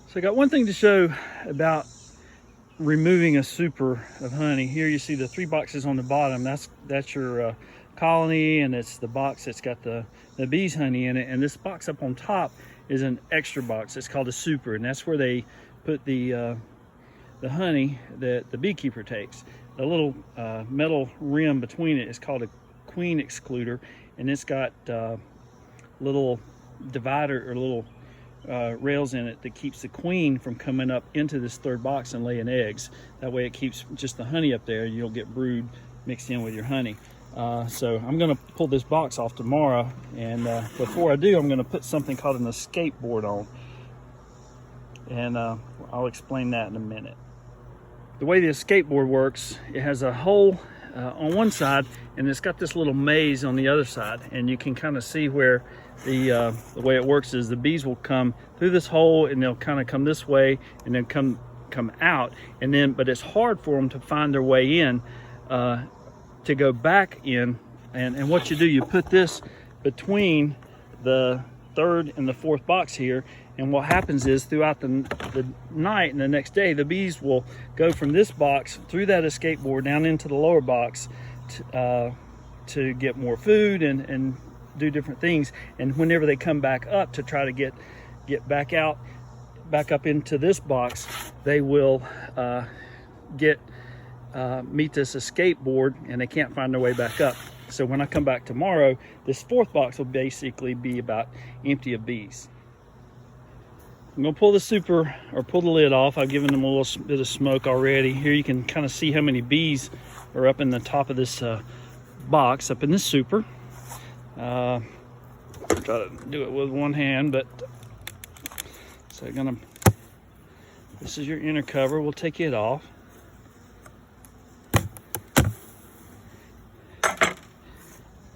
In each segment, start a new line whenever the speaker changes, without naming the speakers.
So I got one thing to show about removing a super of honey. Here you see the 3 boxes on the bottom. That's your colony, and it's the box that's got the bees honey in it. And this box up on top is an extra box. It's called a super, and that's where they put the honey that the beekeeper takes. The little metal rim between it is called a queen excluder, and it's got little divider or little rails in it that keeps the queen from coming up into this 3rd box and laying eggs. That way it keeps just the honey up there. You don't get brood mixed in with your honey. So I'm going to pull this box off tomorrow, and before I do, I'm going to put something called an escape board on, and I'll explain that in a minute. The way the escape board works, it has a hole on one side, and it's got this little maze on the other side, and you can kind of see where the way it works is the bees will come through this hole, and they'll kind of come this way and then come out, and then but it's hard for them to find their way in to go back in. And what you do, you put this between the 3rd and the 4th box here, and what happens is throughout the night and the next day, the bees will go from this box through that escape board down into the lower box to get more food and do different things. And whenever they come back up to try to get back up into this box, they will meet this escape board, and they can't find their way back up. So when I come back tomorrow, this 4th box will basically be about empty of bees. I'm gonna pull the super, or pull the lid off. I've given them a little bit of smoke already. Here you can kind of see how many bees are up in the top of this box, up in this super. I'll try to do it with one hand, but so this is your inner cover. We'll take it off.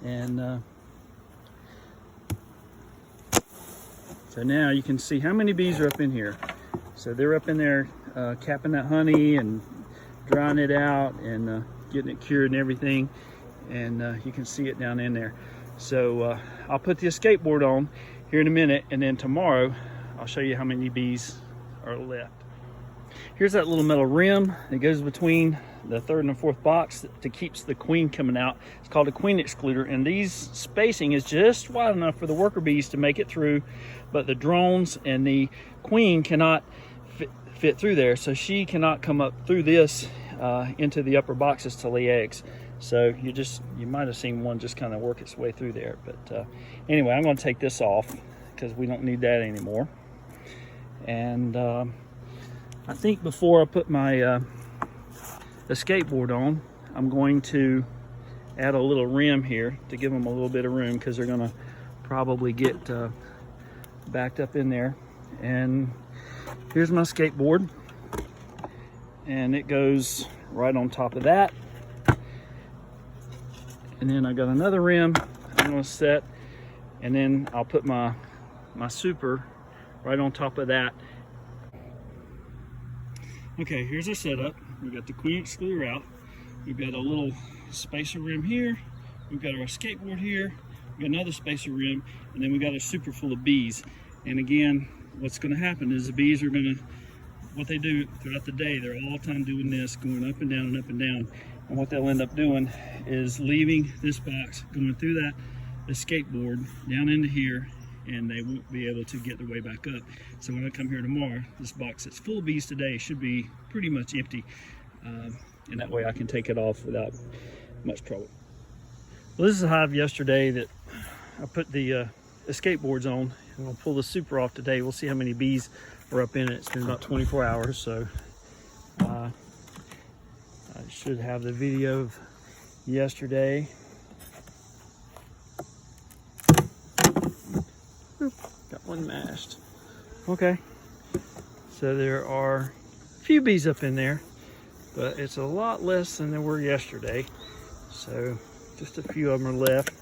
And so now you can see how many bees are up in here. So they're up in there capping that honey and drying it out and getting it cured and everything. And you can see it down in there. So I'll put the escape board on here in a minute, and then tomorrow I'll show you how many bees are left. Here's that little metal rim that goes between the 3rd and the 4th box that keeps the queen coming out. It's called a queen excluder, and these spacing is just wide enough for the worker bees to make it through, but the drones and the queen cannot fit through there, so she cannot come up through this into the upper boxes to lay eggs. So you might have seen one just kind of work its way through there, but anyway, I'm going to take this off because we don't need that anymore. And I think before I put my escape board on, I'm going to add a little rim here to give them a little bit of room, because they're going to probably get backed up in there. And here's my skateboard, and it goes right on top of that. And then I got another rim I'm going to set, and then I'll put my super right on top of that. Okay, here's our setup. We've got the queen excluder out. We've got a little spacer rim here. We've got our skateboard here. We've got another spacer rim, and then we got a super full of bees. And again, what's going to happen is the bees are going to, what they do throughout the day, they're all the time doing this, going up and down and up and down. And what they'll end up doing is leaving this box, going through that escape board down into here, and they won't be able to get their way back up. So when I come here tomorrow, this box that's full of bees today should be pretty much empty. And that way I can take it off without much trouble. Well, this is a hive yesterday that I put the escape boards on. I'm gonna pull the super off today. We'll see how many bees are up in it. It's been about 24 hours, so I should have the video of yesterday. Got one mashed. Okay, so there are a few bees up in there, but it's a lot less than there were yesterday. So just a few of them are left.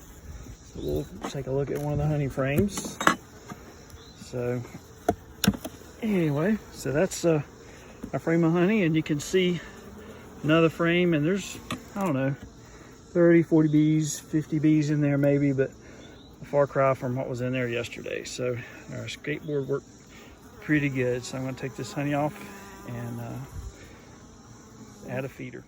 So we'll take a look at one of the honey frames. So anyway, so that's a frame of honey, and you can see another frame, and there's, I don't know, 30, 40 bees, 50 bees in there maybe, but a far cry from what was in there yesterday. So our skateboard worked pretty good. So I'm going to take this honey off and add a feeder.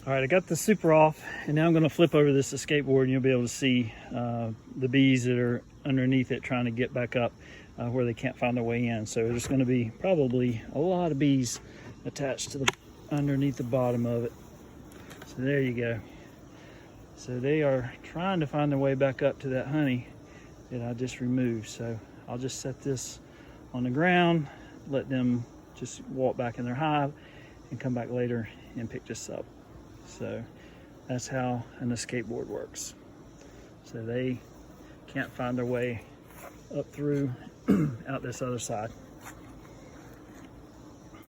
All right, I got the super off, and now I'm going to flip over this escape board, and you'll be able to see the bees that are underneath it trying to get back up where they can't find their way in. So there's going to be probably a lot of bees attached to the underneath the bottom of it. So there you go. So they are trying to find their way back up to that honey that I just removed. So I'll just set this on the ground, let them just walk back in their hive, and come back later and pick this up. So that's how an escape board works. So they can't find their way up through out this other side.